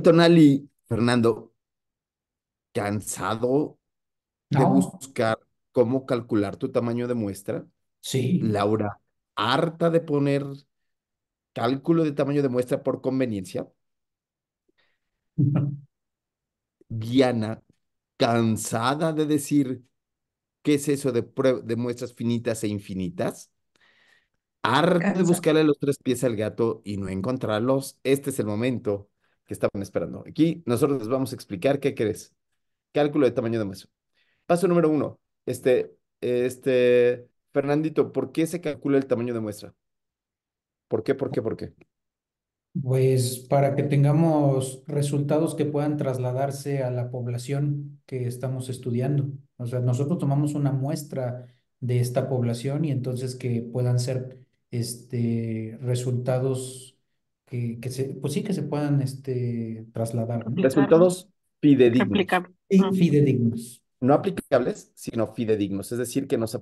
Tonali, Fernando, cansado de No, buscar cómo calcular tu tamaño de muestra. sí. Laura, harta de poner cálculo de tamaño de muestra por conveniencia. Diana, cansada de decir qué es eso de muestras finitas e infinitas. Harta de Cansa. buscarle los tres pies al gato y no encontrarlos. Este es el momento que estaban esperando. Aquí nosotros les vamos a explicar qué crees. Cálculo de tamaño de muestra. Paso número uno. Fernandito, ¿por qué se calcula el tamaño de muestra? ¿Por qué, por qué, por qué? Pues para que tengamos resultados que puedan trasladarse a la población que estamos estudiando. O sea, nosotros tomamos una muestra de esta población y entonces que puedan ser resultados pues sí, que se puedan trasladar, ¿no? Aplicar, ¿no? Resultados fidedignos. Replicar. Y fidedignos. No aplicables, sino fidedignos. Es decir, que nos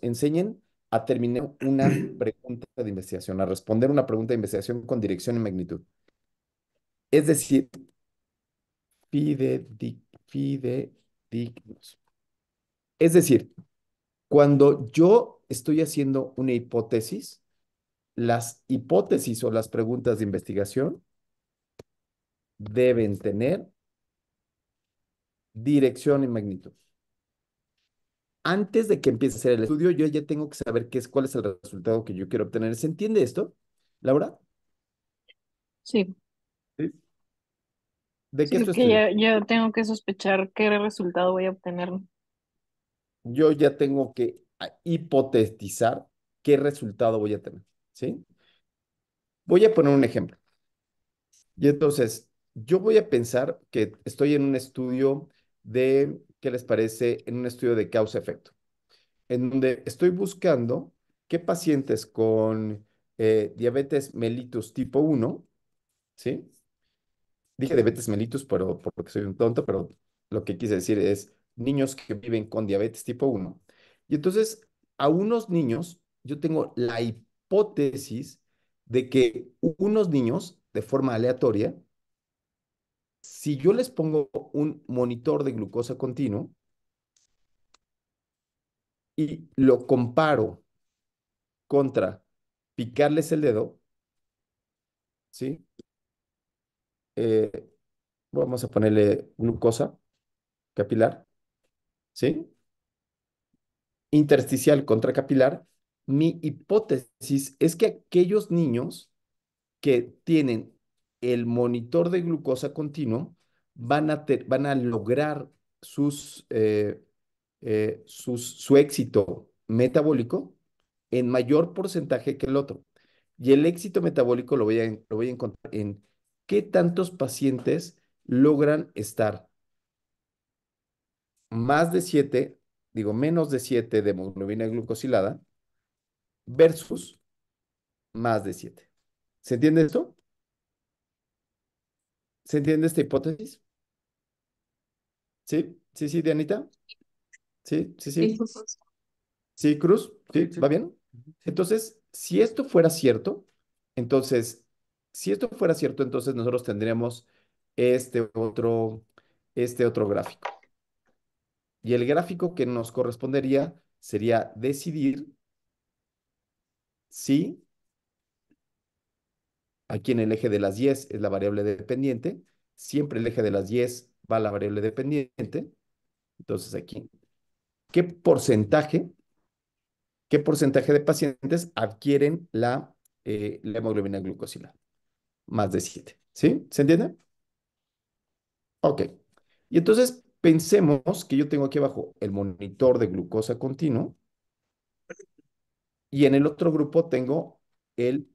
enseñen a terminar una pregunta de investigación, a responder una pregunta de investigación con dirección y magnitud. Es decir, fidedignos. Es decir, cuando yo estoy haciendo una hipótesis, las hipótesis o las preguntas de investigación deben tener dirección y magnitud. Antes de que empiece a hacer el estudio, yo ya tengo que saber cuál es el resultado que yo quiero obtener. ¿Se entiende esto, Laura? Sí, Sí. ¿De qué sí, estoy que estudiando? ya tengo que sospechar qué resultado voy a obtener. Yo ya tengo que hipotetizar qué resultado voy a tener, ¿sí? Voy a poner un ejemplo. Y entonces, yo voy a pensar que estoy en un estudio ¿qué les parece? En un estudio de causa-efecto, en donde estoy buscando qué pacientes con diabetes mellitus tipo uno, ¿sí? Dije diabetes mellitus porque soy un tonto, pero lo que quise decir es niños que viven con diabetes tipo uno. Y entonces, a unos niños, yo tengo la hipótesis de que unos niños, de forma aleatoria, si yo les pongo un monitor de glucosa continuo y lo comparo contra picarles el dedo, ¿sí? Eh, Vamos a ponerle glucosa capilar, ¿sí? Intersticial contra capilar. Mi hipótesis es que aquellos niños que tienen el monitor de glucosa continuo van a lograr su éxito metabólico en mayor porcentaje que el otro. Y el éxito metabólico lo voy a encontrar en qué tantos pacientes logran estar más de 7, digo, menos de 7 de hemoglobina glucosilada versus más de 7. ¿Se entiende esto? ¿Se entiende esta hipótesis? ¿Sí? ¿Sí, sí, Dianita? ¿Sí? ¿Sí, Sí. sí? ¿Sí, Cruz? ¿Sí? ¿Va bien? Entonces, entonces, si esto fuera cierto, entonces nosotros tendríamos este otro, este otro gráfico. Y el gráfico que nos correspondería sería decidir si aquí en el eje de las 10 es la variable dependiente, siempre el eje de las 10 va a la variable dependiente. Entonces aquí, ¿qué porcentaje, qué porcentaje de pacientes adquieren la hemoglobina glucosilada? Más de 7, ¿sí? ¿Se entiende? Ok. Y entonces pensemos que yo tengo aquí abajo el monitor de glucosa continuo y en el otro grupo tengo el...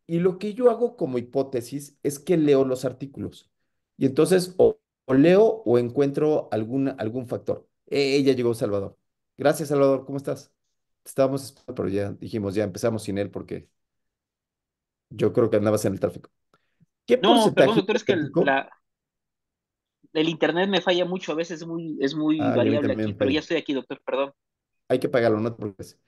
Y lo que yo hago como hipótesis es que leo los artículos. Y entonces o leo o encuentro algún factor. Ya llegó Salvador. Gracias, Salvador. ¿Cómo estás? Estábamos esperando, pero ya dijimos, ya empezamos sin él porque yo creo que andabas en el tráfico. ¿Qué No, perdón, porcentaje doctor, es que hipotético? el internet me falla mucho, a veces es muy Ah, y a mí variable también aquí, me pero ya falla. estoy aquí, doctor, perdón. Hay que pagarlo, no te preocupes.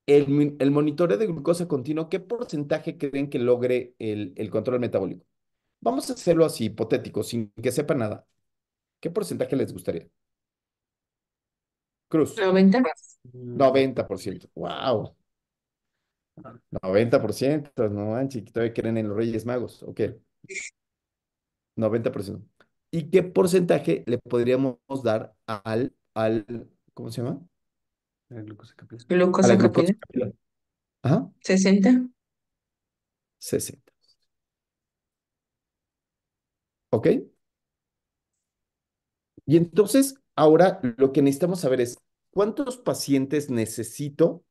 El monitoreo de glucosa continuo, ¿qué porcentaje creen que logre el control metabólico? Vamos a hacerlo así, hipotético, sin que sepa nada. ¿Qué porcentaje les gustaría? Cruz, 90. 90%. ¡Wow! 90%, no manches, que todavía creen en los Reyes Magos. Ok, 90%. ¿Y qué porcentaje le podríamos dar ¿cómo se llama? A la Glucosa glucosa capilar. capilar. Ajá, 60. 60. ¿Ok? Y entonces, ahora lo que necesitamos saber es, ¿cuántos pacientes necesito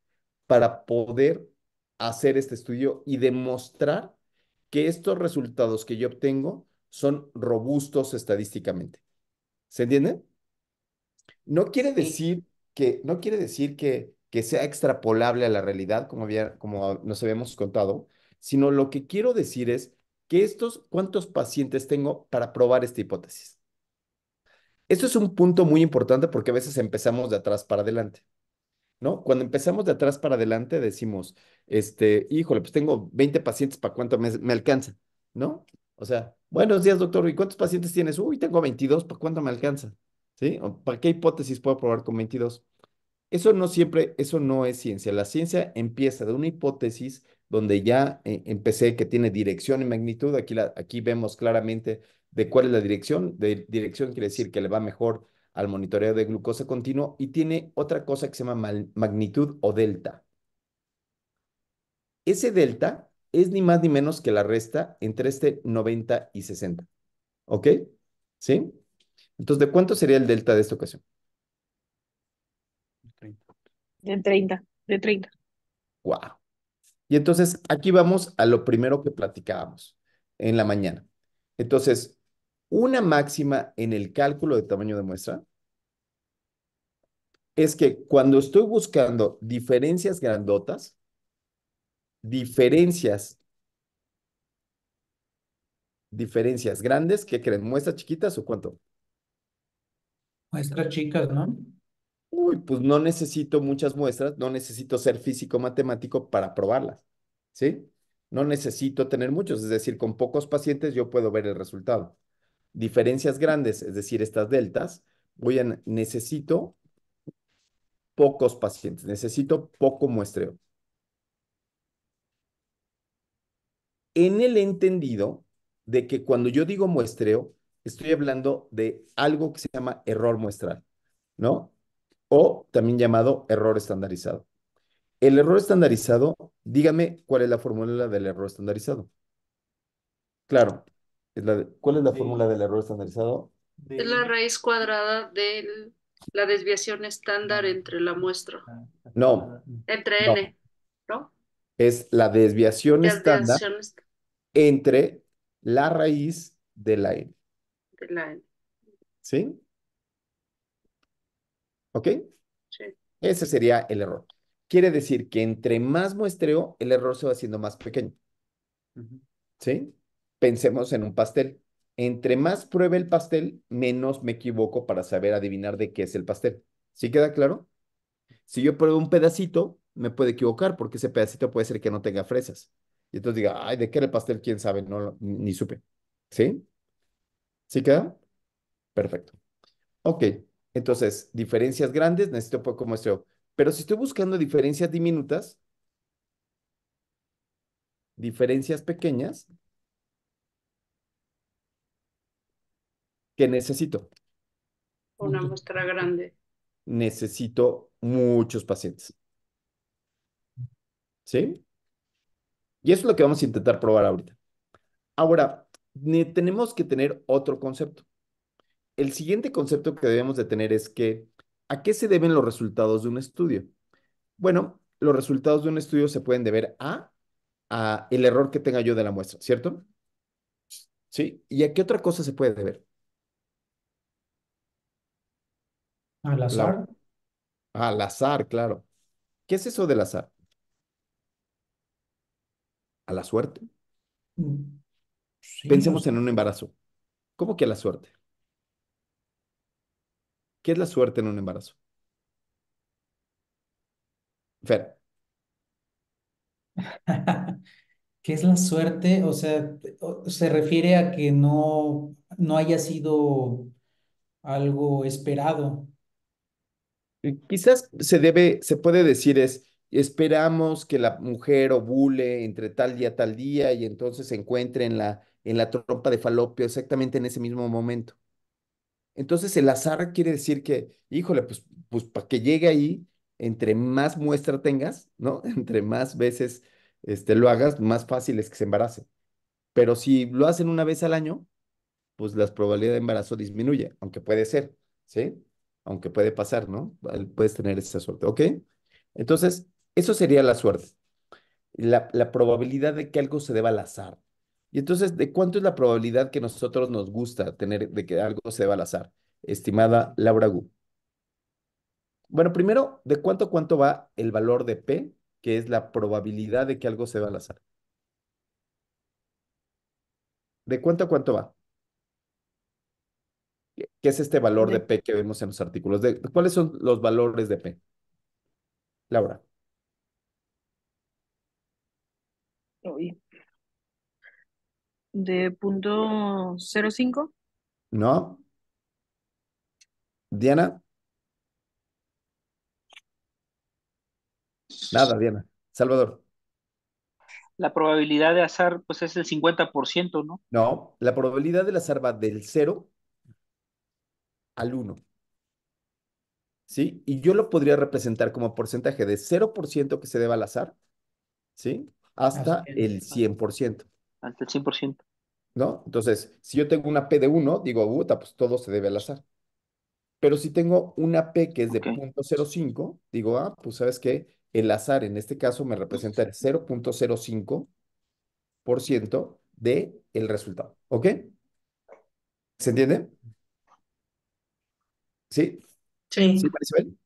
para poder hacer este estudio y demostrar que estos resultados que yo obtengo son robustos estadísticamente? ¿Se entiende? Sí. No quiere decir que sea extrapolable a la realidad, como nos habíamos contado, sino lo que quiero decir es que ¿cuántos pacientes tengo para probar esta hipótesis? Esto es un punto muy importante porque a veces empezamos de atrás para adelante, ¿no? Cuando empezamos de atrás para adelante decimos, híjole, pues tengo 20 pacientes, ¿para cuánto me alcanza? ¿No? O sea, buenos días, doctor, ¿y cuántos pacientes tienes? Uy, tengo 22, ¿para cuánto me alcanza? ¿Sí? ¿O ¿para qué hipótesis puedo probar con 22? Eso no es ciencia. La ciencia empieza de una hipótesis donde ya empecé que tiene dirección y magnitud. Aquí vemos claramente de cuál es la dirección. De dirección quiere decir que le va mejor al monitoreo de glucosa continuo y tiene otra cosa que se llama magnitud o delta. Ese delta es ni más ni menos que la resta entre 90 y 60. ¿Ok? ¿Sí? Entonces, ¿de cuánto sería el delta de esta ocasión? De 30. Wow. Y entonces aquí vamos a lo primero que platicábamos en la mañana. Entonces, una máxima en el cálculo de tamaño de muestra es que cuando estoy buscando diferencias grandotas, diferencias, diferencias grandes, ¿qué creen? ¿Muestras chiquitas o cuánto? Muestras chicas, ¿no? Uy, pues no necesito muchas muestras, no necesito ser físico matemático para probarlas, ¿sí? No necesito tener muchos, es decir, con pocos pacientes yo puedo ver el resultado. Diferencias grandes, es decir, estas deltas, necesito pocos pacientes, necesito poco muestreo. En el entendido de que cuando yo digo muestreo, estoy hablando de algo que se llama error muestral, ¿no? O también llamado error estandarizado. El error estandarizado, dígame cuál es la fórmula del error estandarizado. Claro, ¿cuál es la fórmula del error estandarizado? Es la raíz cuadrada de la desviación estándar entre la muestra. No, Entre no, N, ¿no? es la desviación estándar Desviación entre la raíz de la n, de la N. ¿sí? ¿Ok? Sí. Ese sería el error. Quiere decir que entre más muestreo, el error se va haciendo más pequeño, ¿sí? Pensemos en un pastel. Entre más pruebe el pastel, menos me equivoco para saber adivinar de qué es el pastel. ¿Sí queda claro? Si yo pruebo un pedacito, me puedo equivocar porque ese pedacito puede ser que no tenga fresas. Y entonces diga, ay, ¿de qué era el pastel? ¿Quién sabe? No, ni supe. ¿Sí? ¿Sí queda? Perfecto. Ok, entonces, diferencias grandes, necesito poco muestreo. Pero si estoy buscando diferencias diminutas, diferencias pequeñas, ¿qué necesito? Una muestra grande. Necesito muchos pacientes, ¿sí? Y eso es lo que vamos a intentar probar ahorita. Ahora, tenemos que tener otro concepto. El siguiente concepto que debemos de tener es que, ¿a qué se deben los resultados de un estudio? Bueno, los resultados de un estudio se pueden deber a el error que tenga yo de la muestra, ¿cierto? ¿Sí? ¿Y a qué otra cosa se puede deber? Al Laura. azar. Al azar, claro. ¿Qué es eso del azar? A la suerte. Mm, sí, o Pensemos sea, en un embarazo. ¿Cómo que a la suerte? ¿Qué es la suerte en un embarazo? Fer, ¿Qué es la suerte? O sea, se refiere a que no haya sido algo esperado. Quizás se puede decir esperamos que la mujer ovule entre tal día, tal día, y entonces se encuentre en la trompa de Falopio exactamente en ese mismo momento. Entonces el azar quiere decir que, híjole, pues para que llegue ahí, entre más muestra tengas, ¿no? Entre más veces lo hagas, más fácil es que se embarace. Pero si lo hacen una vez al año, pues la probabilidad de embarazo disminuye, aunque puede ser, ¿sí? Aunque puede pasar, ¿no? Puedes tener esa suerte, ¿ok? Entonces, eso sería la suerte, la probabilidad de que algo se deba al azar. Y entonces, ¿de cuánto es la probabilidad que nosotros nos gusta tener de que algo se deba al azar? Estimada Laura Gu. Bueno, primero, ¿de cuánto a cuánto va el valor de P, que es la probabilidad de que algo se deba al azar? ¿De cuánto a cuánto va? ¿Qué es este valor de De, P que vemos en los artículos? ¿Cuáles son los valores de P? Laura. uy, de 0.05. ¿No? Diana, nada, Diana. Salvador, La probabilidad de azar, pues es el 50%, ¿no? no. La probabilidad del azar va del 0 al 1, ¿sí? Y yo lo podría representar como porcentaje de 0% que se deba al azar, ¿sí? Así Hasta es. el 100%, Ante el 100%. ¿no? Entonces, si yo tengo una P de 1, digo, puta, pues todo se debe al azar. Pero si tengo una P que es de Ok. 0.05, digo, pues ¿sabes qué? El azar en este caso me representa el 0.05% de el resultado, ¿ok? ¿Se entiende? ¿Sí? Sí, ¿Sí, Maricel?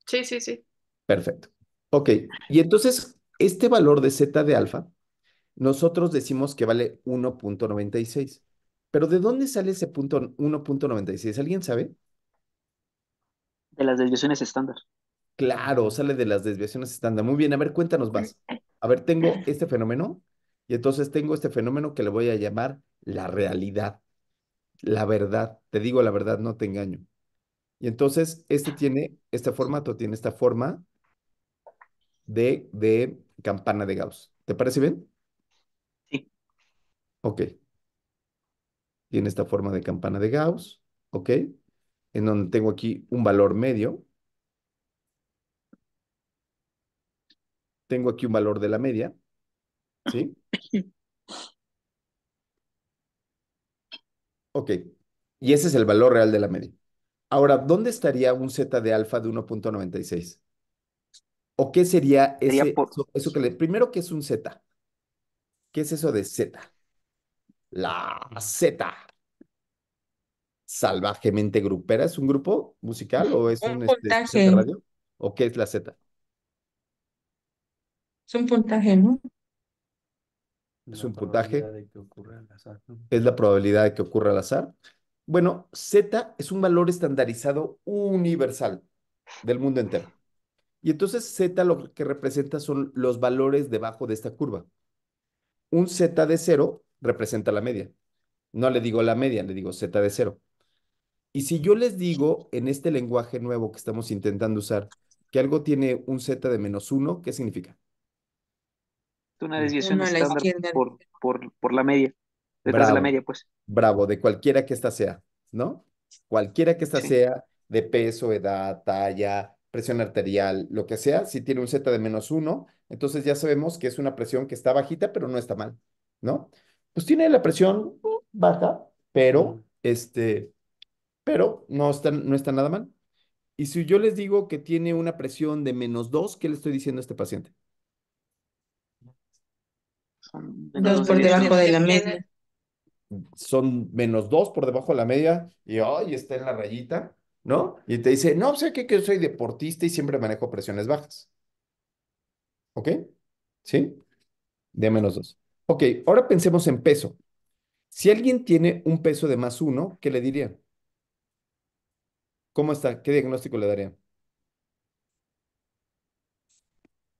sí, sí, sí. Perfecto. Ok, y entonces este valor de Z de alfa, nosotros decimos que vale 1.96. Pero ¿de dónde sale ese punto 1.96? ¿Alguien sabe? De las desviaciones estándar. Claro, sale de las desviaciones estándar. Muy bien, a ver, cuéntanos más. A ver, tengo este fenómeno y entonces tengo este fenómeno que le voy a llamar la realidad, la verdad. Te digo la verdad, no te engaño. Y entonces este tiene este formato, tiene esta forma de campana de Gauss. ¿Te parece bien? Sí. Ok, tiene esta forma de campana de Gauss, ok, en donde tengo aquí un valor medio, tengo aquí un valor de la media, ¿sí? Ok, y ese es el valor real de la media. Ahora, ¿dónde estaría un Z de alfa de 1.96? ¿O qué sería Sería ese, por, eso que le, primero, ¿qué es un Z? ¿Qué es eso de Z? La Z, salvajemente grupera, ¿es un grupo musical o es Un un estación de puntaje, radio? ¿O qué es la Z? es un puntaje, ¿no? ¿Es un puntaje? Es la probabilidad de que ocurra al azar. Bueno, Z es un valor estandarizado universal del mundo entero. Y entonces Z lo que representa son los valores debajo de esta curva. Un Z de 0 representa la media. No le digo la media, le digo Z de 0. Y si yo les digo en este lenguaje nuevo que estamos intentando usar que algo tiene un Z de -1, ¿qué significa? una desviación Uno a la estándar izquierda. por la media. Detrás de la Bravo, media, pues. bravo, de cualquiera que ésta sea, ¿no? Cualquiera que ésta Sí. sea, de peso, edad, talla, presión arterial, lo que sea, si tiene un Z de -1, entonces ya sabemos que es una presión que está bajita, pero no está mal, ¿no? Pues tiene la presión baja, pero, pero no está nada mal. Y si yo les digo que tiene una presión de -2, ¿qué le estoy diciendo a este paciente? Son menos Dos dos por debajo desviaciones. de la media. Son -2 por debajo de la media y hoy está en la rayita, ¿no? Y te dice, no, sé que yo soy deportista y siempre manejo presiones bajas, ¿ok? ¿Sí? De -2. Ok, ahora pensemos en peso. Si alguien tiene un peso de +1, ¿qué le dirían? ¿Cómo está? ¿Qué diagnóstico le darían?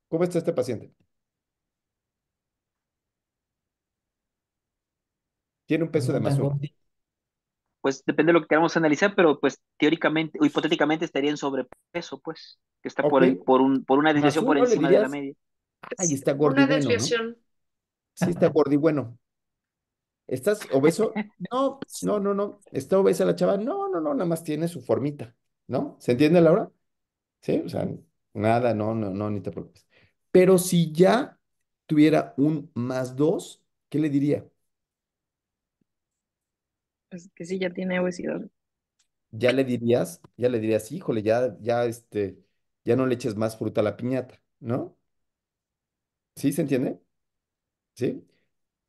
¿Cómo está este paciente? Tiene un Pues peso de no más tan 1. Goldie. Pues depende de lo que queramos analizar, pero pues teóricamente o hipotéticamente estaría en sobrepeso, pues, que está Ok, por una más desviación por 1 le encima de la dirías, media. ay, Es está gordi una bueno, ¿no? desviación. Sí, está gordi bueno. ¿Estás obeso? No, no, no, no. ¿Está obesa la chava? No, no, no, nada más tiene su formita, ¿no? ¿Se entiende, Laura? Sí, o sea, nada, no, no, no, ni te preocupes. Pero si ya tuviera un más 2, ¿qué le diría? Pues que sí, ya tiene obesidad. Ya le dirías, híjole, ya no le eches más fruta a la piñata, ¿no? ¿Sí se entiende? ¿Sí?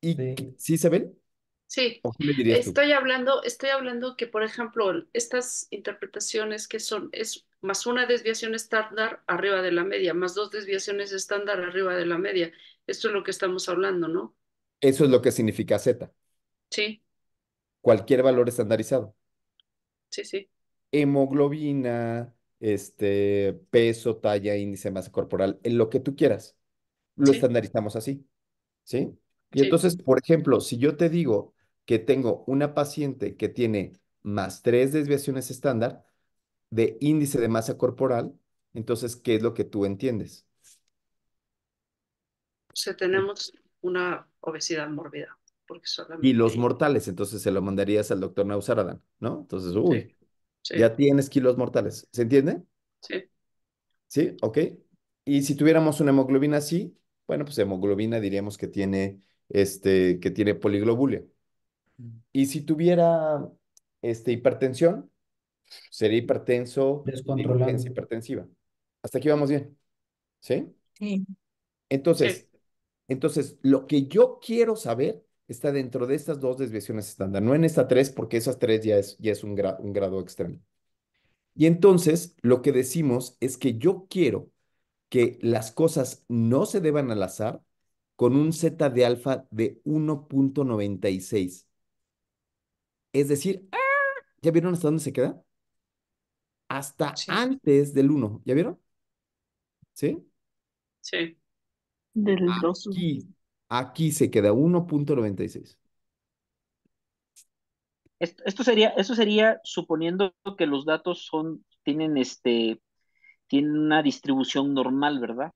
¿Y Sí. sí se ven? Sí, ¿O qué le dirías tú? estoy hablando que, por ejemplo, estas interpretaciones que son, es más una desviación estándar arriba de la media, más dos desviaciones estándar arriba de la media. Esto es lo que estamos hablando, ¿no? Eso es lo que significa Z, Sí, cualquier valor estandarizado. sí, sí, Hemoglobina, peso, talla, índice de masa corporal, en lo que tú quieras, lo sí, estandarizamos así, ¿sí? Y sí. entonces, por ejemplo, si yo te digo que tengo una paciente que tiene más 3 desviaciones estándar de índice de masa corporal, entonces, ¿qué es lo que tú entiendes? O sea, tenemos una obesidad mórbida, porque Y los solamente, mortales, entonces se lo mandarías al doctor Nausaradan, ¿no? Entonces, sí, uy, sí, ya tienes kilos mortales, ¿se entiende? sí, ¿Sí? ¿Ok? Y si tuviéramos una hemoglobina así, bueno, pues hemoglobina diríamos que tiene poliglobulia. Y si tuviera hipertensión, sería hipertenso de Descontrolado. urgencia hipertensiva. Hasta aquí vamos bien, ¿sí? Sí. sí, Entonces, entonces, lo que yo quiero saber está dentro de estas 2 desviaciones estándar, no en esta 3, porque esas 3 ya es un grado extremo. Y entonces, lo que decimos es que yo quiero que las cosas no se deban al azar con un zeta de alfa de 1,96. Es decir, ¿ya vieron hasta dónde se queda? Hasta sí, antes del 1. ¿Ya vieron? ¿Sí? sí. Del 2. Aquí se queda 1,96. Esto sería suponiendo que los datos tienen una distribución normal, ¿verdad?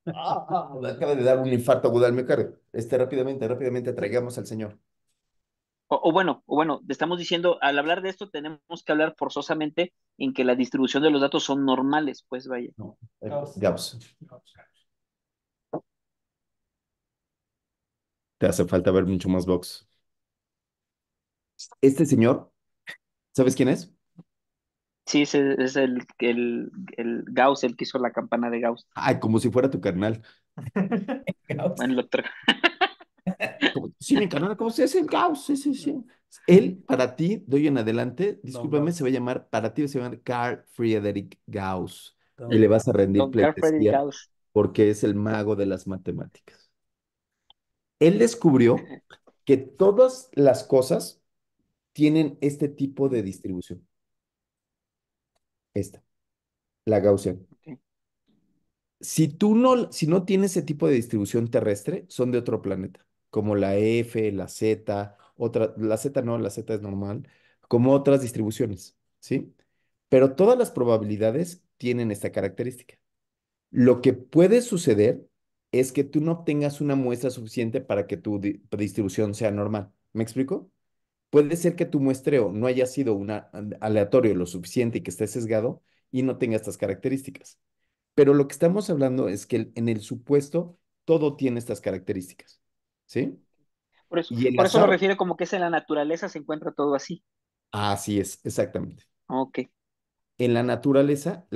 Me acaba de dar un infarto agudo al miocardio. Rápidamente, rápidamente, traigamos al señor. O bueno, estamos diciendo, al hablar de esto tenemos que hablar forzosamente en que la distribución de los datos son normales, pues vaya. No, Gauss. Te hace falta ver mucho más box. Este señor, ¿sabes quién es? Sí, ese es el Gauss, el que hizo la campana de Gauss. Ay, como si fuera tu carnal. Gauss. Bueno, el otro. Sí, mi carnal, ¿cómo se dice? Gauss, sí, sí, sí. Él, para ti, de hoy en adelante, discúlpame, se va a llamar, para ti se va a llamar Carl Friedrich Gauss. Y le vas a rendir Don Carl Friedrich pleitesía Gauss. porque es el mago de las matemáticas. Él descubrió que todas las cosas tienen este tipo de distribución. Esta, la Gaussiana. Ok. Si no tienes ese tipo de distribución terrestre, son de otro planeta, como la F, la Z, la Z no, la Z es normal, como otras distribuciones, ¿sí? Pero todas las probabilidades tienen esta característica. Lo que puede suceder es que tú no obtengas una muestra suficiente para que tu distribución sea normal. ¿Me explico? Puede ser que tu muestreo no haya sido aleatorio lo suficiente y que esté sesgado y no tenga estas características. Pero lo que estamos hablando es que en el supuesto todo tiene estas características, ¿sí? Por eso, Y el por eso lo azar, refiere como que es en la naturaleza se encuentra todo así. así es, exactamente. Ok. En la naturaleza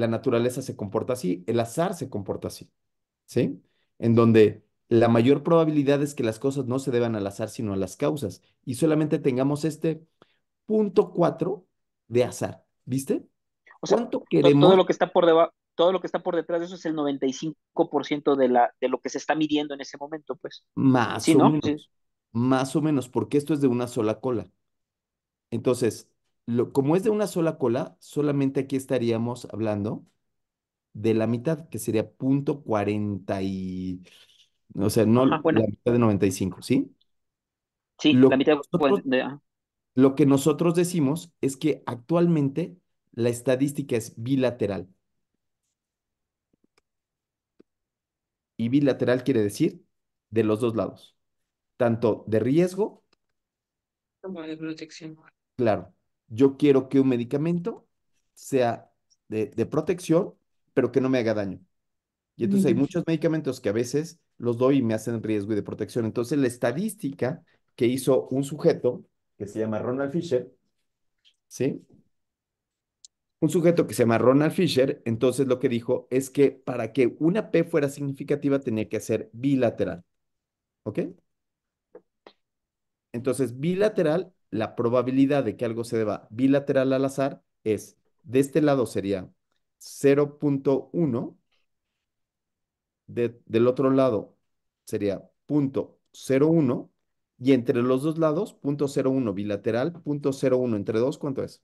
se comporta así, el azar se comporta así, ¿sí? En donde la mayor probabilidad es que las cosas no se deban al azar, sino a las causas, y solamente tengamos este 0,4 de azar, ¿viste? O sea, ¿Cuánto todo queremos? lo que está por debajo, todo lo que está por detrás de eso es el 95% de lo que se está midiendo en ese momento, pues. Sí, ¿no? Sí. Más o menos, porque esto es de una sola cola. Entonces, como es de una sola cola, solamente aquí estaríamos hablando de la mitad, que sería 0,40 o sea, no Ajá, la bueno. mitad de 95, ¿sí? Sí, Lo la que mitad nosotros, ajá. lo que nosotros decimos es que actualmente la estadística es bilateral. Y bilateral quiere decir de los dos lados, tanto de riesgo, Como de protección. claro, yo quiero que un medicamento sea de protección, pero que no me haga daño. Y entonces hay muchos medicamentos que a veces los doy y me hacen riesgo y de protección. Entonces la estadística que hizo un sujeto que se llama Ronald Fisher, ¿sí? Un sujeto que se llama Ronald Fisher, entonces lo que dijo es que para que una P fuera significativa tenía que ser bilateral, ¿ok? Entonces, bilateral, la probabilidad de que algo se deba bilateral al azar es, de este lado sería 0,1, del otro lado sería 0,01, y entre los dos lados, 0,01 bilateral, 0,01 entre dos, ¿cuánto es?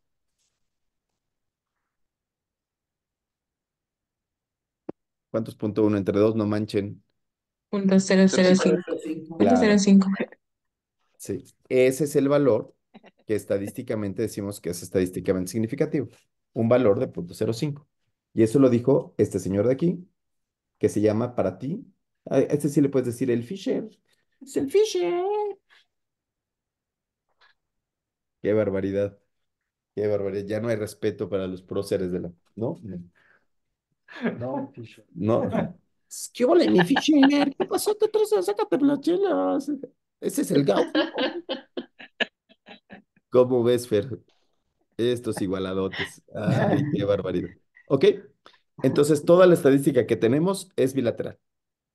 ¿Cuántos 0,1 entre dos? No manchen. Punto cero cero cinco. Punto cero Claro, cinco. sí. Ese es el valor que estadísticamente decimos que es estadísticamente significativo. Un valor de 0,05. Y eso lo dijo este señor de aquí, que se llama para ti. A este sí le puedes decir el Fisher. Es el Fisher. Qué barbaridad. Qué barbaridad. Ya no hay respeto para los próceres de la. ¿No? No, Fisher. No. ¿Qué ole, mi Fisher? ¿Qué pasó? ¿Qué traes? Sácate las chelas. Ese es el Gaucho. ¿Cómo ves, Fer? Estos igualadotes. Ay, qué barbaridad. Ok. Entonces, toda la estadística que tenemos es bilateral.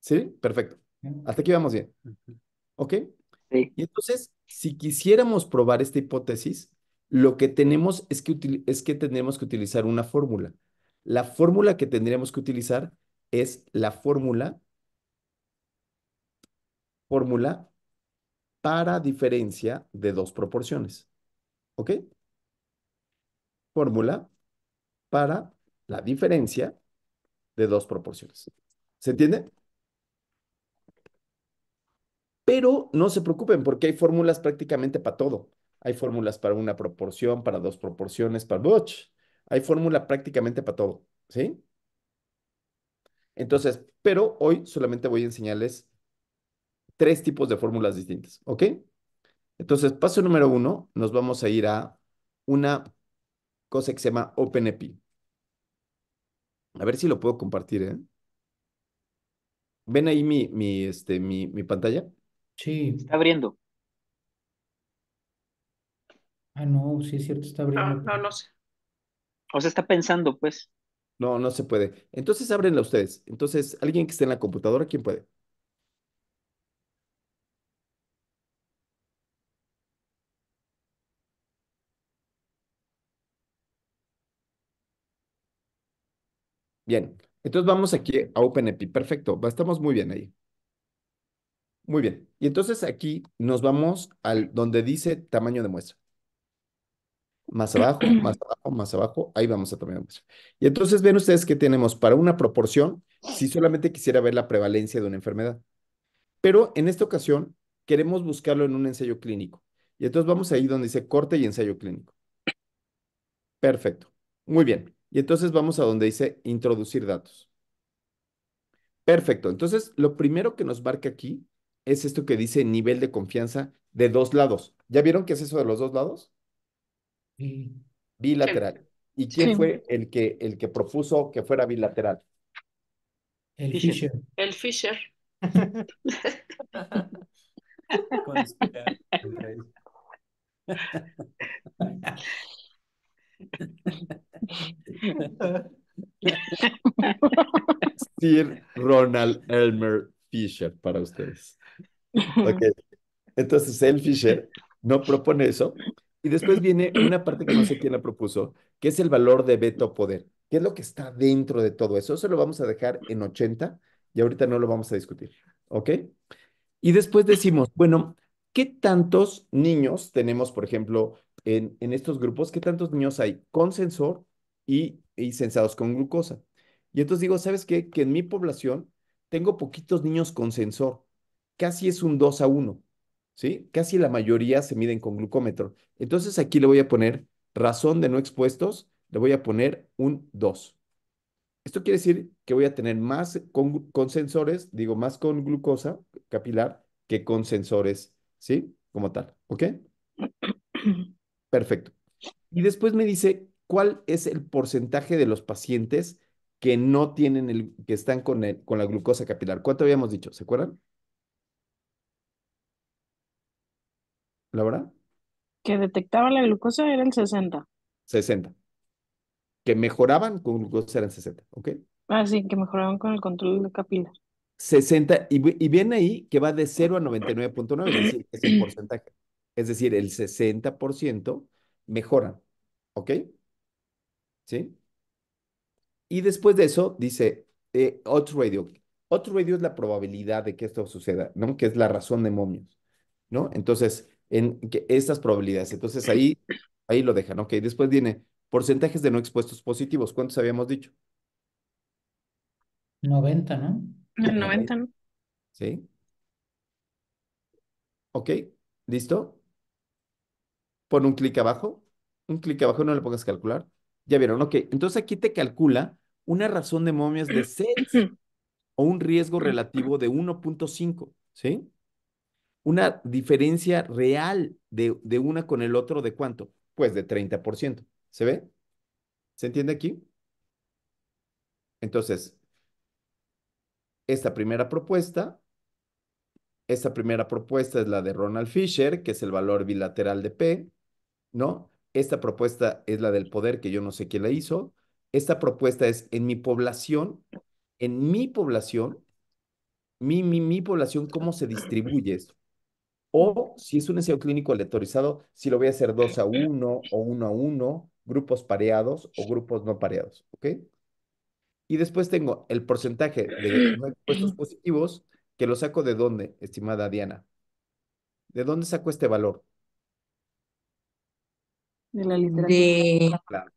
¿Sí? Perfecto. Hasta aquí vamos bien. ¿Ok? Sí. Y entonces, si quisiéramos probar esta hipótesis, lo que tenemos es que tenemos que utilizar una fórmula. La fórmula que tendríamos que utilizar es la fórmula para diferencia de dos proporciones. ¿Ok? Fórmula para la diferencia de dos proporciones. ¿Se entiende? Pero no se preocupen porque hay fórmulas prácticamente para todo. Hay fórmulas para una proporción, para dos proporciones, para... ¡Buch! Hay fórmula prácticamente para todo, ¿sí? Entonces, pero hoy solamente voy a enseñarles tres tipos de fórmulas distintas, ¿ok? Entonces, paso número uno, nos vamos a ir a una cosa que se llama OpenEpi. A ver si lo puedo compartir, ¿eh? ¿Ven ahí mi pantalla? Sí. Está abriendo. Ah, no, sí es cierto, está Ah, abriendo. no, no sé. O sea, está pensando, pues. No, no se puede. Entonces, ábrenla ustedes. Entonces, alguien que esté en la computadora, ¿quién puede? Bien. Entonces, vamos aquí a OpenEpi. Perfecto. Estamos muy bien ahí. Muy bien. Y entonces aquí nos vamos al donde dice tamaño de muestra. Más abajo, más abajo, más abajo. Ahí vamos a tamaño de muestra. Y entonces ven ustedes que tenemos para una proporción, si solamente quisiera ver la prevalencia de una enfermedad. Pero en esta ocasión queremos buscarlo en un ensayo clínico. Y entonces vamos ahí donde dice corte y ensayo clínico. Perfecto. Muy bien. Y entonces vamos a donde dice introducir datos. Perfecto. Entonces, lo primero que nos marca aquí es esto que dice nivel de confianza de dos lados. ¿Ya vieron qué es eso de los dos lados? Sí. Sí, Bilateral. ¿Y quién Sí. fue el que propuso que fuera bilateral? El Fisher. Fisher. el Fisher. Conspira entre ellos. Sir Ronald Elmer Fisher para ustedes. Ok. Entonces, el Fisher no propone eso. Y después viene una parte que no sé quién la propuso, que es el valor de veto poder. ¿Qué es lo que está dentro de todo eso? Eso lo vamos a dejar en 80 y ahorita no lo vamos a discutir. ¿Ok? Y después decimos, bueno, ¿qué tantos niños tenemos, por ejemplo, en estos grupos? ¿Qué tantos niños hay con sensor y sensados con glucosa? Y entonces digo, ¿sabes qué? Que en mi población tengo poquitos niños con sensor. Casi es un 2 a 1. ¿sí? Casi la mayoría se miden con glucómetro. Entonces aquí le voy a poner razón de no expuestos, le voy a poner un 2. Esto quiere decir que voy a tener más con sensores, digo, más con glucosa capilar que con sensores, ¿sí? Como tal, ¿ok? Perfecto. Y después me dice cuál es el porcentaje de los pacientes que no tienen que están con la glucosa capilar. ¿Cuánto habíamos dicho? ¿Se acuerdan? ¿Laura? Que detectaba la glucosa era el 60. 60. Que mejoraban con glucosa eran 60, ¿ok? Ah, sí, que mejoraban con el control de capilar. 60, y viene ahí que va de 0 a 99.9, es decir, es en porcentaje. Es decir, el 60% mejoran, ¿ok? ¿Sí? Y después de eso dice odds radio. Odds radio es la probabilidad de que esto suceda, ¿no? Que es la razón de momios, ¿no? Entonces, estas probabilidades. Entonces ahí lo dejan, ¿ok? Después viene porcentajes de no expuestos positivos. ¿Cuántos habíamos dicho? 90, ¿no? El 90, 90, ¿no? ¿sí? ¿Ok? ¿Listo? Pon un clic abajo, no le pongas calcular. Ya vieron, ok. Entonces aquí te calcula una razón de momios de 6 o un riesgo relativo de 1.5, ¿sí? Una diferencia real de una con el otro, ¿de cuánto? Pues de 30%. ¿Se ve? ¿Se entiende aquí? Entonces, esta primera propuesta, esta primera propuesta es la de Ronald Fisher, que es el valor bilateral de P, ¿no? Esta propuesta es la del poder, que yo no sé quién la hizo. Esta propuesta es en mi población, mi población, ¿cómo se distribuye esto? O si es un ensayo clínico aleatorizado, si lo voy a hacer 2 a 1 o 1 a 1, grupos pareados o grupos no pareados, ¿ok? Y después tengo el porcentaje de no expuestos positivos, que lo saco de dónde, estimada Diana. ¿De dónde saco este valor? De la literatura. Claro.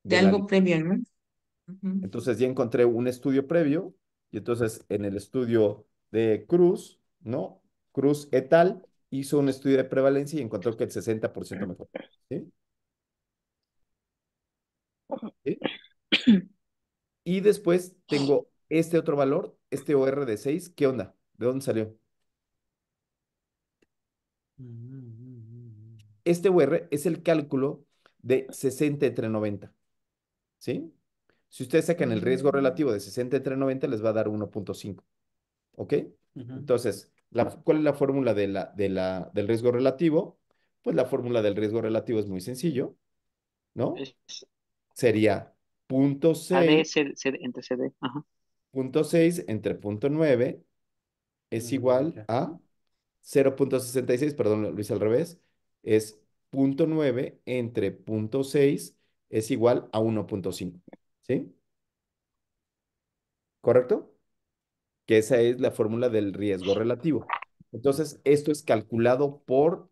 De De la algo previo, ¿no? Ujú. Entonces ya encontré un estudio previo y entonces en el estudio de Cruz, ¿no? Cruz et al. Hizo un estudio de prevalencia y encontró que el 60% mejor. ¿Sí? ¿Sí? Y después tengo este otro valor, este OR de 6. ¿Qué onda? ¿De dónde salió? Este OR es el cálculo de 60 entre 90. ¿Sí? Si ustedes sacan el riesgo relativo de 60 entre 90, les va a dar 1.5. ¿Ok? Entonces, ¿cuál es la fórmula del riesgo relativo? Pues la fórmula del riesgo relativo es muy sencillo, ¿no? Es Sería punto AD, 6, entre CD. Ajá. punto 6 entre punto 9 es igual a 0.66, perdón, lo hice al revés, es punto 9 entre punto 6 es igual a 1.5, ¿sí? ¿Correcto? Que esa es la fórmula del riesgo relativo. Entonces, esto es calculado por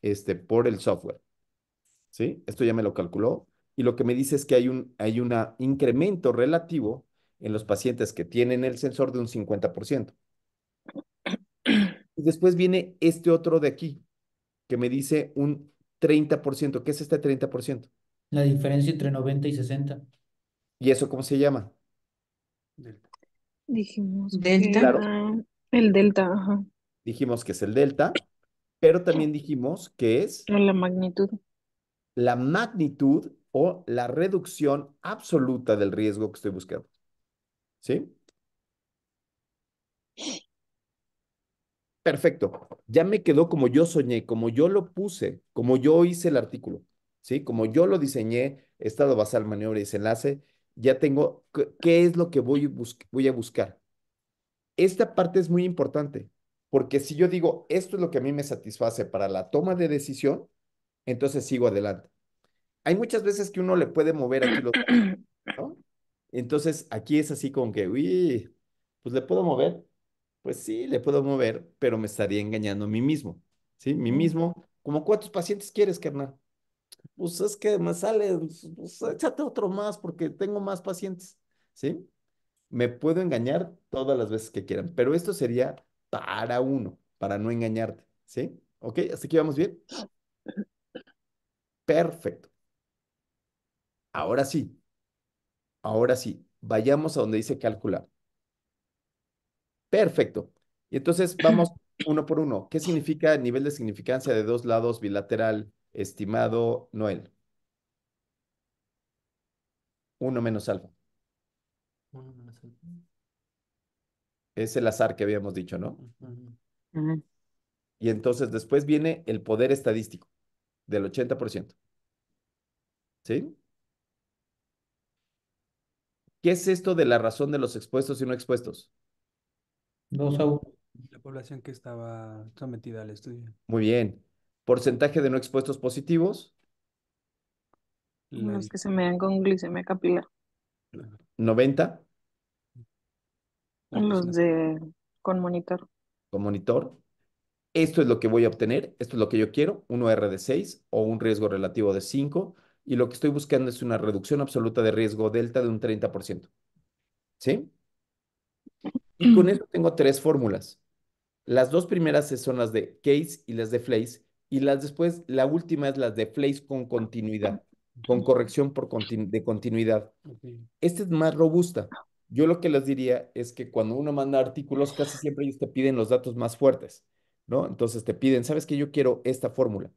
el software, ¿sí? Esto ya me lo calculó y lo que me dice es que hay un incremento relativo en los pacientes que tienen el sensor de un 50%. Y después viene este otro de aquí, que me dice un 30%. ¿Qué es este 30%? La diferencia entre 90 y 60. ¿Y eso cómo se llama? Dijimos Delta. que Claro, era el delta, ajá, dijimos que es el delta, pero también dijimos que es o la magnitud. la magnitud o la reducción absoluta del riesgo que estoy buscando. ¿Sí? Perfecto. Ya me quedó como yo soñé, como yo lo puse, como yo hice el artículo. ¿Sí? Como yo lo diseñé, estado basal, maniobra y desenlace, ya tengo qué es lo que voy a buscar. Esta parte es muy importante, porque si yo digo, esto es lo que a mí me satisface para la toma de decisión, entonces sigo adelante. Hay muchas veces que uno le puede mover aquí los datos, ¿no? Entonces, aquí es así como que, uy, pues le puedo mover. Pues sí, le puedo mover, pero me estaría engañando a mí mismo, ¿sí? Mí mismo, ¿como cuántos pacientes quieres, carnal? Pues es que me sale, pues échate otro más porque tengo más pacientes, ¿sí? Me puedo engañar todas las veces que quieran, pero esto sería para uno, para no engañarte, ¿Sí? ¿Ok? ¿Hasta aquí vamos bien? Perfecto. Ahora sí, ahora sí. Vayamos a donde dice calcular. Perfecto. Y entonces vamos uno por uno. ¿Qué significa nivel de significancia de dos lados bilateral, estimado Noel? 1 - alfa. Uno menos el. Es el azar que habíamos dicho, ¿no? Ujú. Ujú. Y entonces después viene el poder estadístico del 80%. ¿Sí? ¿Qué es esto de la razón de los expuestos y no expuestos? 2 a 1. La población que estaba sometida al estudio. Muy bien. Porcentaje de no expuestos positivos, La, Los di- que se me dan con glicemia capilar. 90 las Los personas. de con monitor. con monitor. Esto es lo que voy a obtener, esto es lo que yo quiero, un OR de 6 o un riesgo relativo de 5, y lo que estoy buscando es una reducción absoluta de riesgo delta de un 30%. ¿Sí? Y con eso tengo tres fórmulas. Las dos primeras son las de Case y las de Flace, y las después, la última es las de Flace con continuidad, con corrección de continuidad. Ok. Esta es más robusta. Yo lo que les diría es que cuando uno manda artículos, casi siempre ellos te piden los datos más fuertes, ¿no? Entonces te piden, ¿sabes qué? Yo quiero esta fórmula.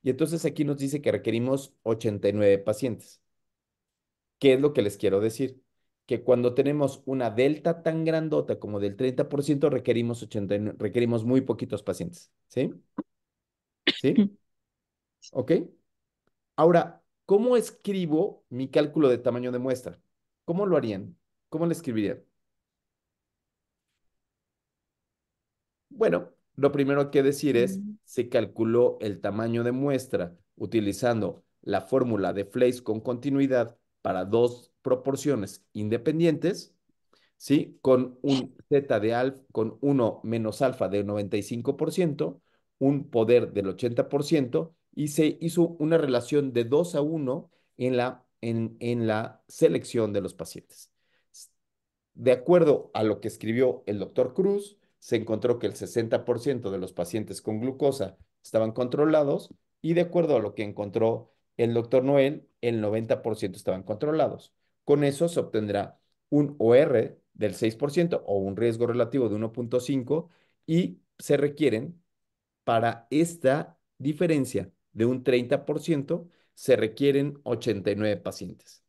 Y entonces aquí nos dice que requerimos 89 pacientes. ¿Qué es lo que les quiero decir? Que cuando tenemos una delta tan grandota como del 30%, requerimos muy poquitos pacientes. ¿Sí? ¿Sí? ¿Ok? Ahora, ¿cómo escribo mi cálculo de tamaño de muestra? ¿Cómo lo harían? ¿Cómo lo escribirían? Bueno, lo primero que decir es, Mm. se calculó el tamaño de muestra utilizando la fórmula de Fleiss con continuidad para dos proporciones independientes, ¿sí? Con un zeta de alfa, con 1 - alfa de 95%, un poder del 80%, y se hizo una relación de 2 a 1 en la selección de los pacientes. De acuerdo a lo que escribió el doctor Cruz, se encontró que el 60% de los pacientes con glucosa estaban controlados, y de acuerdo a lo que encontró el doctor Noel, el 90% estaban controlados. Con eso se obtendrá un OR del 6% o un riesgo relativo de 1,5, y se requieren, para esta diferencia de un 30%, se requieren 89 pacientes.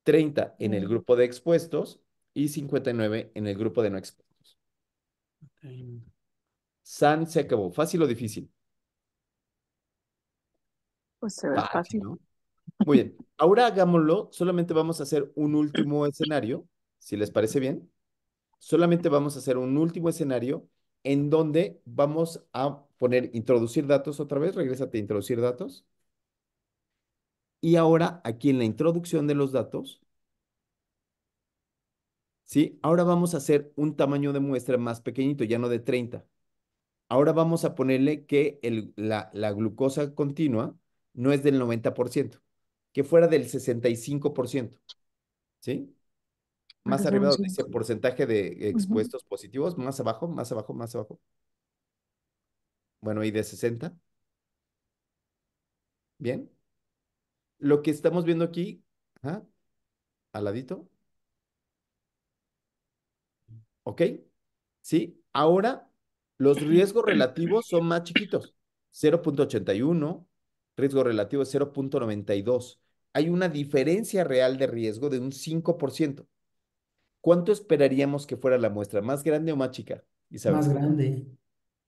30 en el Mm. grupo de expuestos y 59 en el grupo de no expuestos. Em, San se acabó. ¿Fácil o difícil? Pues se ve Fácil, fácil. ¿no? Muy bien. Ahora hagámoslo. Solamente vamos a hacer un último escenario, si les parece bien. Solamente vamos a hacer un último escenario en donde vamos a poner introducir datos otra vez. Regrésate a introducir datos. Y ahora aquí en la introducción de los datos, ¿sí? Ahora vamos a hacer un tamaño de muestra más pequeñito, ya no de 30. Ahora vamos a ponerle que la glucosa continua no es del 90%, que fuera del 65%, ¿sí? Para Más hacer arriba un donde dice 5. porcentaje de Ujú. expuestos positivos, más abajo, más abajo, más abajo. Bueno, y de 60, bien. Lo que estamos viendo aquí, ajá, al ladito, ¿ok? ¿Sí? Ahora los riesgos relativos son más chiquitos, 0,81, riesgo relativo es 0,92. Hay una diferencia real de riesgo de un 5%. ¿Cuánto esperaríamos que fuera la muestra? ¿Más grande o más chica, Más Isabel? grande.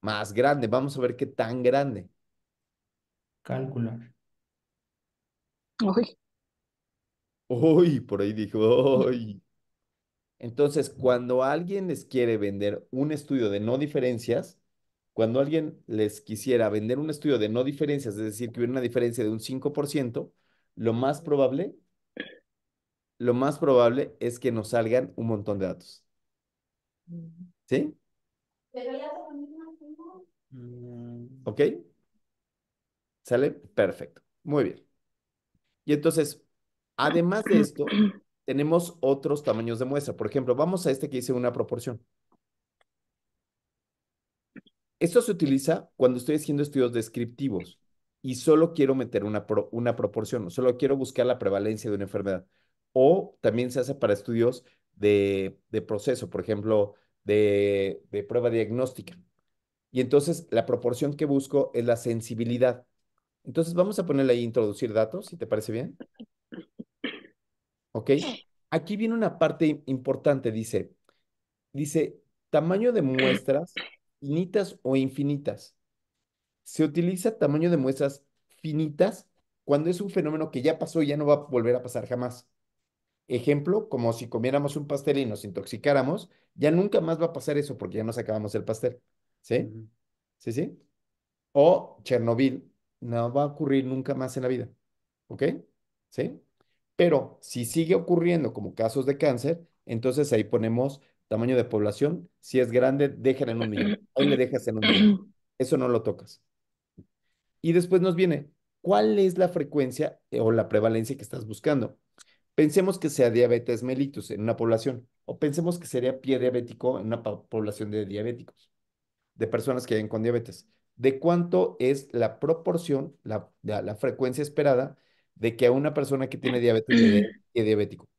Más grande. Vamos a ver qué tan grande. Calcular. Uy. Uy, por ahí dijo, uy. Entonces, cuando alguien les quiere vender un estudio de no diferencias, cuando alguien les quisiera vender un estudio de no diferencias, es decir, que hubiera una diferencia de un 5%, lo más probable, lo más probable es que nos salgan un montón de datos. ¿Sí? mm, ¿Ok? ¿Sale? Perfecto. Muy bien. Y entonces, además de esto, tenemos otros tamaños de muestra. Por ejemplo, vamos a este que dice una proporción. Esto se utiliza cuando estoy haciendo estudios descriptivos y solo quiero meter una proporción, solo quiero buscar la prevalencia de una enfermedad. O también se hace para estudios de proceso, por ejemplo, de prueba diagnóstica. Y entonces la proporción que busco es la sensibilidad. Entonces vamos a ponerle ahí introducir datos, si te parece bien. ¿Ok? Aquí viene una parte importante, dice tamaño de muestras finitas o infinitas. Se utiliza tamaño de muestras finitas cuando es un fenómeno que ya pasó y ya no va a volver a pasar jamás. Ejemplo, como si comiéramos un pastel y nos intoxicáramos, ya nunca más va a pasar eso porque ya nos acabamos el pastel. ¿Sí? Ujú. ¿Sí, sí? O Chernobyl, no va a ocurrir nunca más en la vida. ¿Ok? ¿Sí? Pero si sigue ocurriendo como casos de cáncer, entonces ahí ponemos tamaño de población. Si es grande, déjala en 1 millón. Ahí le dejas en 1 millón. Eso no lo tocas. Y después nos viene, ¿cuál es la frecuencia o la prevalencia que estás buscando? Pensemos que sea diabetes mellitus en una población, o pensemos que sería pie diabético en una población de diabéticos, de personas que viven con diabetes. ¿De cuánto es la proporción, la frecuencia esperada de que a una persona que tiene diabetes le dé pie diabético?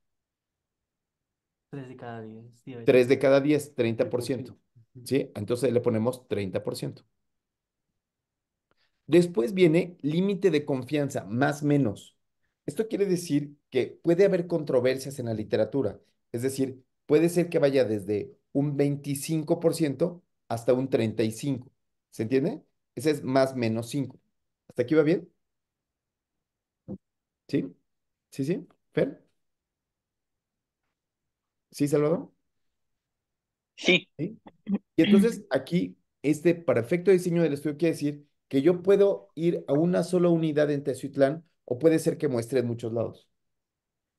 3 de cada 10 3 de diabéticos. cada 10, 30%. 30%. Ujú. ¿Sí? Entonces le ponemos 30%. Después viene límite de confianza, más menos. Esto quiere decir que puede haber controversias en la literatura. Es decir, puede ser que vaya desde un 25% hasta un 35%. ¿Se entiende? Ese es más menos 5. ¿Hasta aquí va bien? ¿Sí? ¿Sí, sí? ¿Fer? ¿Sí, Salvador? Sí, ¿Sí? Y entonces aquí, para efecto de diseño del estudio quiere decir que yo puedo ir a una sola unidad en Teciutlán o puede ser que muestre en muchos lados.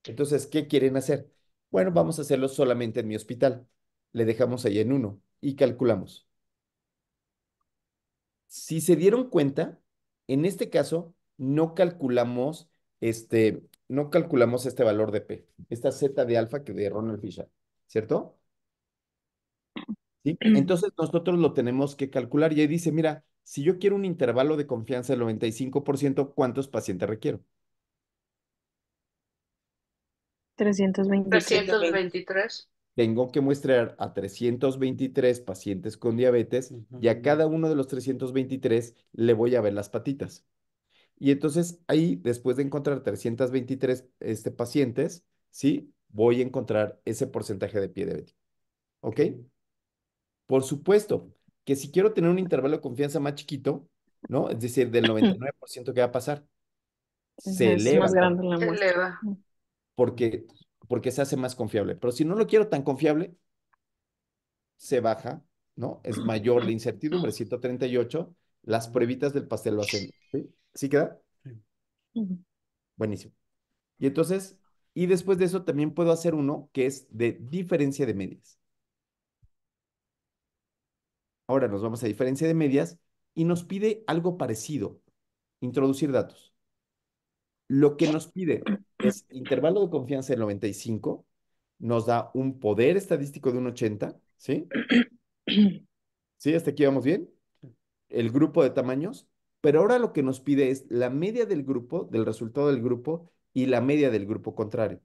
Entonces, ¿qué quieren hacer? Bueno, vamos a hacerlo solamente en mi hospital. Le dejamos ahí en uno y calculamos. Si se dieron cuenta, en este caso no calculamos este valor de P, esta Z de alfa que de Ronald Fisher, ¿cierto? ¿Sí? Entonces nosotros lo tenemos que calcular y ahí dice, mira, si yo quiero un intervalo de confianza del 95%, ¿cuántos pacientes requiero? 323. 323. Tengo que muestrear a 323 pacientes con diabetes y a Ujú. cada uno de los 323 le voy a ver las patitas. Y entonces ahí, después de encontrar 323 pacientes, ¿sí? Voy a encontrar ese porcentaje de pie diabético. ¿Ok? Por supuesto que si quiero tener un intervalo de confianza más chiquito, ¿no? Es decir, del 99% que va a pasar, se Es eleva más el grande la Se muestra. eleva. porque, porque se hace más confiable. Pero si no lo quiero tan confiable, se baja, ¿no? Es mayor la incertidumbre, 138. Las pruebitas del pastel lo hacen. ¿Sí? ¿Sí queda? Sí. Ujú. Buenísimo. Y entonces, y después de eso también puedo hacer uno que es de diferencia de medias. Ahora nos vamos a diferencia de medias y nos pide algo parecido, introducir datos. Lo que nos pide es intervalo de confianza del 95, nos da un poder estadístico de un 80, ¿sí? ¿Sí? ¿Hasta aquí vamos bien? El grupo de tamaños, pero ahora lo que nos pide es la media del grupo, del resultado del grupo y la media del grupo contrario.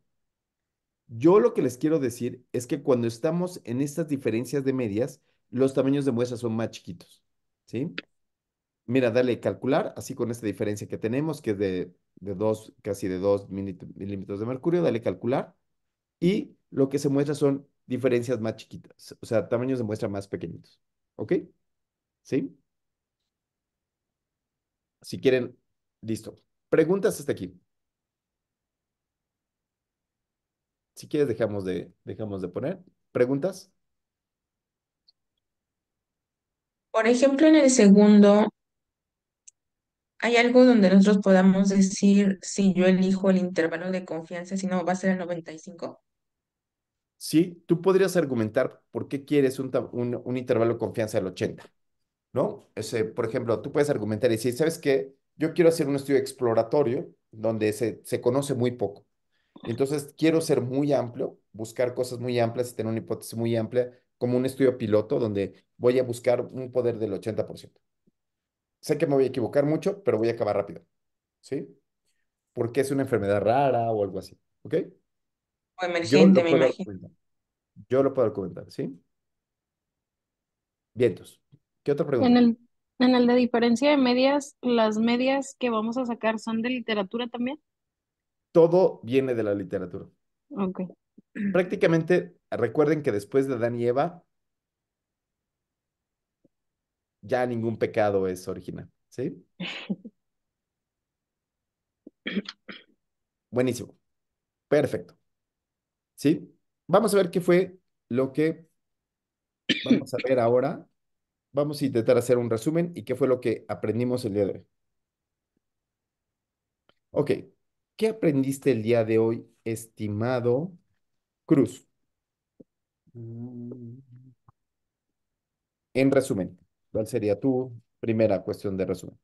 Yo lo que les quiero decir es que cuando estamos en estas diferencias de medias, los tamaños de muestra son más chiquitos, ¿sí? Mira, dale calcular, así con esta diferencia que tenemos, que es de 2, casi de 2 milímetros de mercurio, dale calcular, y lo que se muestra son diferencias más chiquitas, o sea, tamaños de muestra más pequeñitos, ¿ok? ¿Sí? Si quieren, listo. Preguntas hasta aquí. Si quieres, dejamos de poner. ¿Preguntas? Por ejemplo, en el segundo, ¿hay algo donde nosotros podamos decir si yo elijo el intervalo de confianza, si no va a ser el 95? Sí, tú podrías argumentar por qué quieres un intervalo de confianza del 80, ¿no? Por ejemplo, tú puedes argumentar y decir, ¿sabes qué? Yo quiero hacer un estudio exploratorio donde se conoce muy poco. Y entonces quiero ser muy amplio, buscar cosas muy amplias y tener una hipótesis muy amplia como un estudio piloto donde voy a buscar un poder del 80%. Sé que me voy a equivocar mucho, pero voy a acabar rápido, ¿sí? Porque es una enfermedad rara o algo así, ¿ok? O Yo emergente, lo me puedo imagino. argumentar. Yo lo puedo argumentar, ¿sí? Vientos. ¿Qué otra En pregunta? el de diferencia de medias, las medias que vamos a sacar son de literatura también. Todo viene de la literatura. Ok. Prácticamente, recuerden que después de Adán y Eva, ya ningún pecado es original, ¿sí? Buenísimo. Perfecto. ¿Sí? Vamos a ver qué fue lo que vamos a ver ahora. Vamos a intentar hacer un resumen y qué fue lo que aprendimos el día de hoy. Ok. ¿Qué aprendiste el día de hoy, estimado Cruz? Mm, En resumen, ¿cuál sería tu primera cuestión de resumen?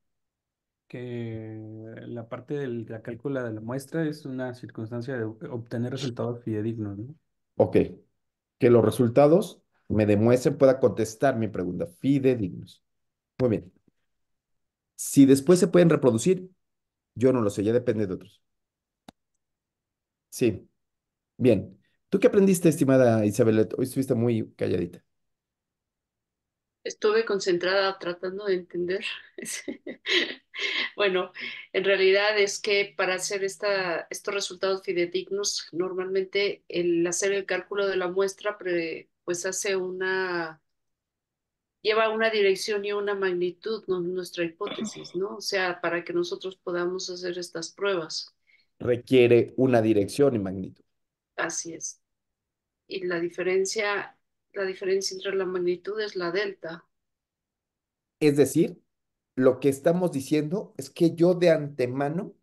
Que la parte de la cálcula de la muestra es una circunstancia de obtener resultados fidedignos, ¿no? Ok. Que los resultados me demuestren, pueda contestar mi pregunta. Fidedignos. Muy bien. Si después se pueden reproducir, yo no lo sé, ya depende de otros. Sí. Bien. ¿Tú qué aprendiste, estimada Isabel? Hoy estuviste muy calladita. Estuve concentrada tratando de entender. Bueno, en realidad es que para hacer estos resultados fidedignos, normalmente el hacer el cálculo de la muestra, pues lleva una dirección y una magnitud, ¿no? Nuestra hipótesis, ¿no? O sea, para que nosotros podamos hacer estas pruebas. Requiere una dirección y magnitud. Así es. Y la diferencia entre la magnitud es la delta. Es decir, lo que estamos diciendo es que yo de antemano,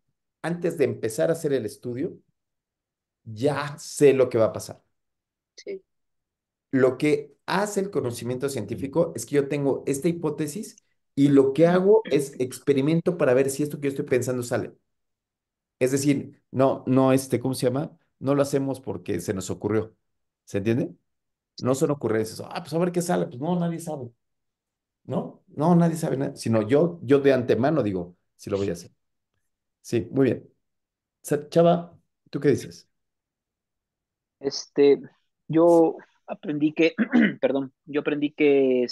antes de empezar a hacer el estudio, ya sé lo que va a pasar. Sí, Lo que hace el conocimiento científico es que yo tengo esta hipótesis y lo que hago es experimento para ver si esto que yo estoy pensando sale. Es decir, no, ¿cómo se llama? No lo hacemos porque se nos ocurrió. ¿Se entiende? No sí. son ocurrencias. Pues a ver qué sale. Pues no, nadie sabe. ¿No? No, nadie sabe nada. Sino yo de antemano digo, si lo voy a hacer. Sí, muy bien. Chava, ¿tú qué dices? Este, yo aprendí que, perdón, yo aprendí que,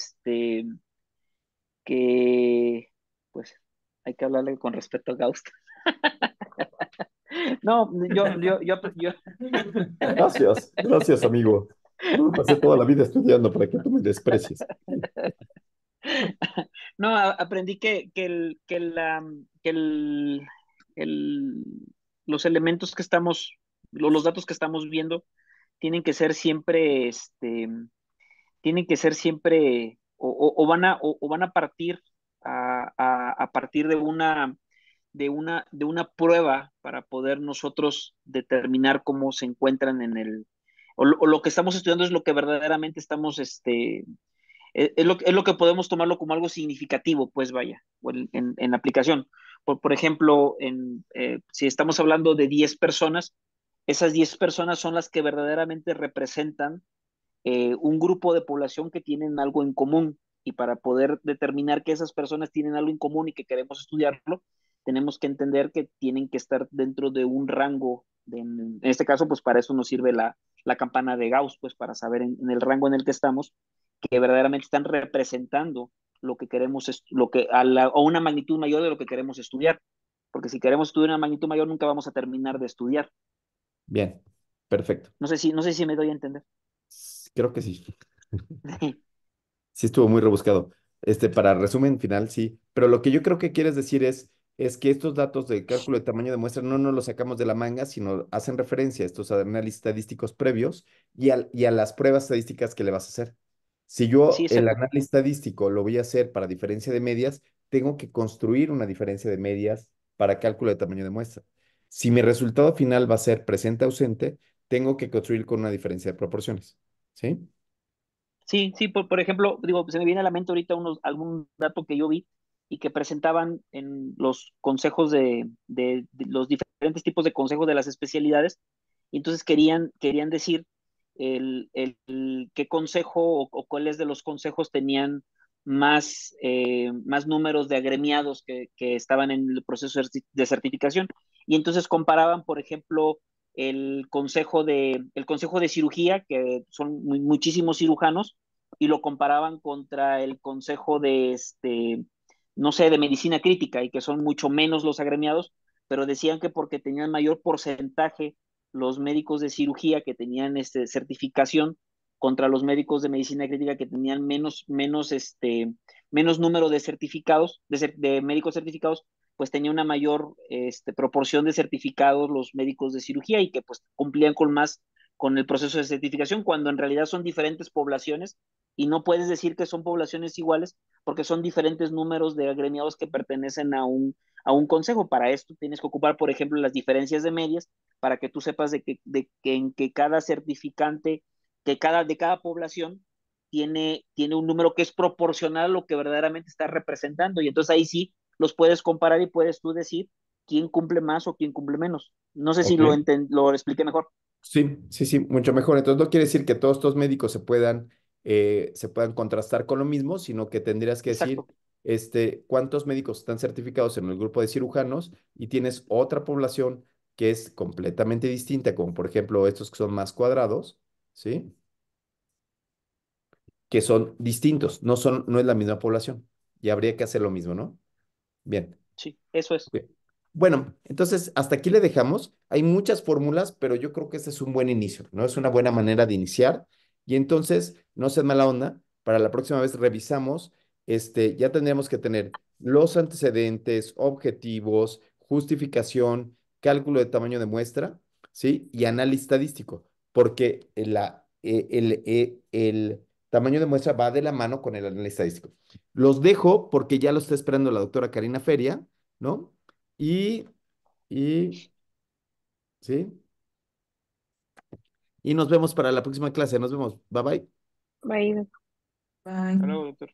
pues, hay que hablarle con respeto a Gauss. No, yo, Gracias, gracias, amigo. Yo me pasé toda la vida estudiando para que tú me desprecies. no, aprendí el- los elementos que estamos, los datos que estamos viendo tienen que ser siempre, tienen que ser siempre, o van a partir a partir de una prueba para poder nosotros determinar cómo se encuentran o lo que estamos estudiando es lo que verdaderamente estamos, es lo que podemos tomarlo como algo significativo, pues vaya, o en la aplicación. Por ejemplo, si estamos hablando de 10 personas, esas 10 personas son las que verdaderamente representan un grupo de población que tienen algo en común. Y para poder determinar que esas personas tienen algo en común y que queremos estudiarlo, tenemos que entender que tienen que estar dentro de un rango. En este caso, pues para eso nos sirve la campana de Gauss, pues para saber en el rango en el que estamos, que verdaderamente están representando lo que queremos, a una magnitud mayor de lo que queremos estudiar. Porque si queremos estudiar una magnitud mayor, nunca vamos a terminar de estudiar. Bien, perfecto. No sé si me doy a entender. Creo que sí. Sí estuvo muy rebuscado. Para resumen final, sí. Pero lo que yo creo que quieres decir es que estos datos de cálculo de tamaño de muestra no nos los sacamos de la manga, sino hacen referencia a estos análisis estadísticos previos y a las pruebas estadísticas que le vas a hacer. Si Sí, yo el exacto. análisis estadístico lo voy a hacer para diferencia de medias, tengo que construir una diferencia de medias para cálculo de tamaño de muestra. Si mi resultado final va a ser presente-ausente, tengo que construir con una diferencia de proporciones. ¿Sí? Sí, sí, por ejemplo, digo, se me viene a la mente ahorita algún dato que yo vi y que presentaban en los consejos de los diferentes tipos de consejos de las especialidades, y entonces querían decir qué consejo o cuáles de los consejos tenían más números de agremiados que estaban en el proceso de certificación. Y entonces comparaban, por ejemplo, el consejo de cirugía, que son muchísimos cirujanos, y lo comparaban contra el consejo no sé, de medicina crítica, y que son mucho menos los agremiados, pero decían que porque tenían mayor porcentaje los médicos de cirugía que tenían certificación contra los médicos de medicina crítica que tenían menos número de certificados, de médicos certificados, pues tenía una mayor proporción de certificados los médicos de cirugía y que pues cumplían con el proceso de certificación, cuando en realidad son diferentes poblaciones y no puedes decir que son poblaciones iguales porque son diferentes números de agremiados que pertenecen a un consejo. Para esto tienes que ocupar, por ejemplo, las diferencias de medias para que tú sepas de que en que cada certificante, de cada población tiene un número que es proporcional a lo que verdaderamente está representando. Y entonces ahí sí los puedes comparar y puedes tú decir quién cumple más o quién cumple menos. No sé si Ok. lo expliqué mejor. Sí, sí, sí, mucho mejor. Entonces no quiere decir que todos estos médicos se puedan contrastar con lo mismo, sino que tendrías que decir, Exacto. cuántos médicos están certificados en el grupo de cirujanos y tienes otra población que es completamente distinta, como por ejemplo estos que son más cuadrados, ¿sí? Que son distintos, no es la misma población. Y habría que hacer lo mismo, ¿no? Bien. Sí, eso es. Ok. Bueno, entonces hasta aquí le dejamos. Hay muchas fórmulas, pero yo creo que este es un buen inicio, ¿no? Es una buena manera de iniciar. Y entonces, no seas mala onda, para la próxima vez revisamos, ya tendríamos que tener los antecedentes, objetivos, justificación, cálculo de tamaño de muestra, ¿sí? Y análisis estadístico, porque el tamaño de muestra va de la mano con el análisis estadístico. Los dejo porque ya lo está esperando la doctora Karina Feria, ¿no? Y, y, ¿sí? Y nos vemos para la próxima clase. Nos vemos. Bye bye. Bye. Hasta Bye. luego, doctor.